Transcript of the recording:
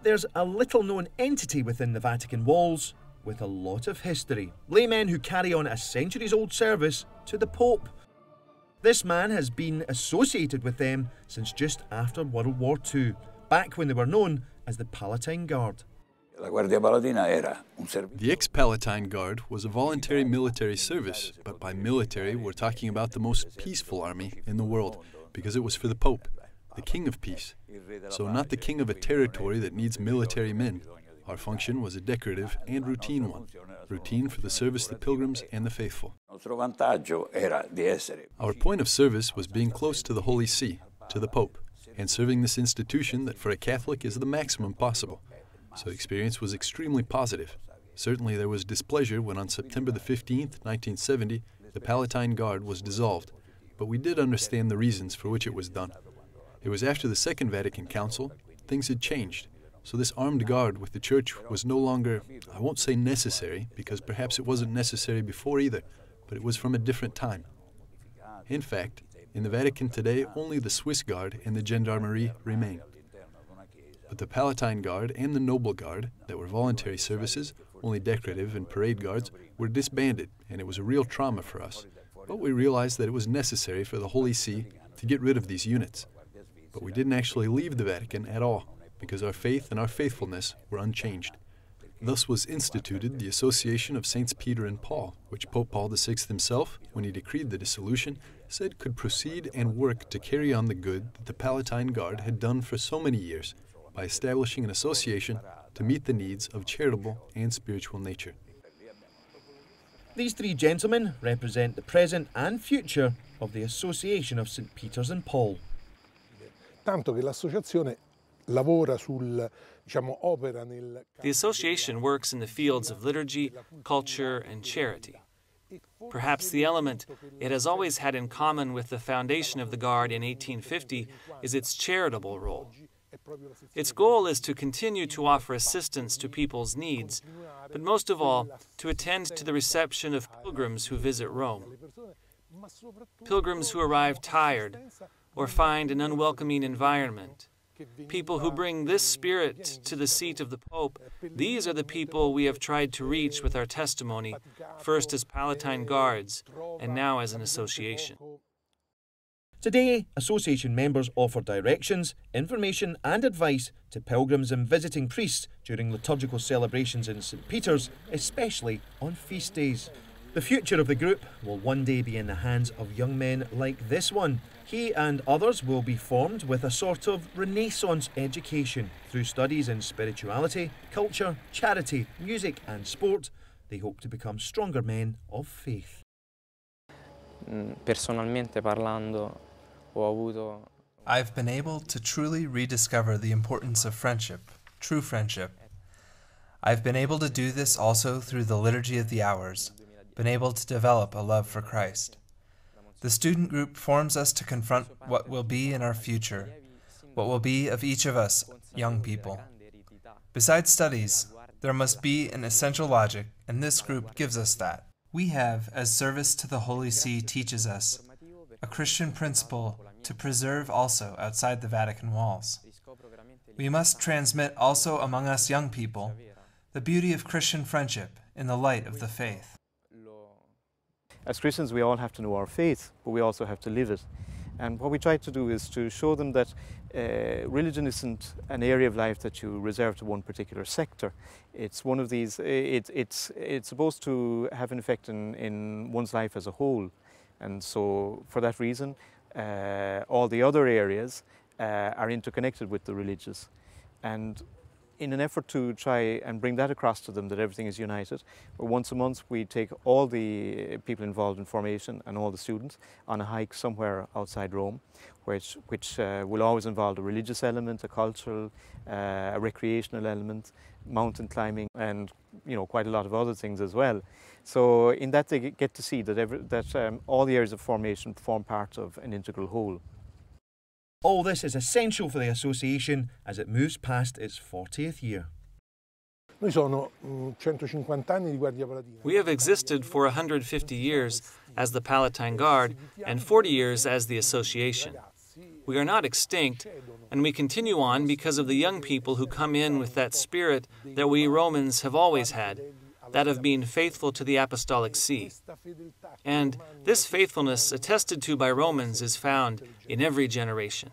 There's a little-known entity within the Vatican walls with a lot of history. Laymen who carry on a centuries-old service to the Pope. This man has been associated with them since just after World War II, back when they were known as the Palatine Guard. The ex-Palatine Guard was a voluntary military service, but by military we're talking about the most peaceful army in the world, because it was for the Pope, the King of Peace. So not the king of a territory that needs military men. Our function was a decorative and routine one, routine for the service of the pilgrims and the faithful. Our point of service was being close to the Holy See, to the Pope, and serving this institution that for a Catholic is the maximum possible. So the experience was extremely positive. Certainly there was displeasure when on September the 15th, 1970, the Palatine Guard was dissolved, but we did understand the reasons for which it was done. It was after the Second Vatican Council, things had changed. So this armed guard with the Church was no longer, I won't say necessary, because perhaps it wasn't necessary before either, but it was from a different time. In fact, in the Vatican today, only the Swiss Guard and the Gendarmerie remain. But the Palatine Guard and the Noble Guard, that were voluntary services, only decorative and parade guards, were disbanded, and it was a real trauma for us. But we realized that it was necessary for the Holy See to get rid of these units. But we didn't actually leave the Vatican at all, because our faith and our faithfulness were unchanged. Thus was instituted the Association of Saints Peter and Paul, which Pope Paul VI himself, when he decreed the dissolution, said could proceed and work to carry on the good that the Palatine Guard had done for so many years, by establishing an association to meet the needs of charitable and spiritual nature. These three gentlemen represent the present and future of the Association of St. Peter's and Paul. The association works in the fields of liturgy, culture, and charity. Perhaps the element it has always had in common with the foundation of the Guard in 1850 is its charitable role. Its goal is to continue to offer assistance to people's needs, but most of all, to attend to the reception of pilgrims who visit Rome. Pilgrims who arrive tired or find an unwelcoming environment. People who bring this spirit to the seat of the Pope, these are the people we have tried to reach with our testimony, first as Palatine Guards, and now as an association. Today, association members offer directions, information and advice to pilgrims and visiting priests during liturgical celebrations in St. Peter's, especially on feast days. The future of the group will one day be in the hands of young men like this one. He and others will be formed with a sort of Renaissance education through studies in spirituality, culture, charity, music and sport. They hope to become stronger men of faith. Personalmente parlando, I've been able to truly rediscover the importance of friendship, true friendship. I've been able to do this also through the Liturgy of the Hours, been able to develop a love for Christ. The student group forms us to confront what will be in our future, what will be of each of us, young people. Besides studies, there must be an essential logic, and this group gives us that. We have, as service to the Holy See teaches us, a Christian principle to preserve also outside the Vatican walls. We must transmit also among us young people the beauty of Christian friendship in the light of the faith. As Christians, we all have to know our faith, but we also have to live it. And what we try to do is to show them that religion isn't an area of life that you reserve to one particular sector. It's one of these, it's supposed to have an effect in one's life as a whole. And so, for that reason, all the other areas are interconnected with the religious. And in an effort to try and bring that across to them, that everything is united, once a month we take all the people involved in formation and all the students on a hike somewhere outside Rome, which will always involve a religious element, a cultural, a recreational element, mountain climbing, and quite a lot of other things as well. So in that they get to see that all the areas of formation form part of an integral whole. All this is essential for the association as it moves past its 40th year. We have existed for 150 years as the Palatine Guard and 40 years as the association. We are not extinct, and we continue on because of the young people who come in with that spirit that we Romans have always had, that of being faithful to the Apostolic See. And this faithfulness attested to by Romans is found in every generation.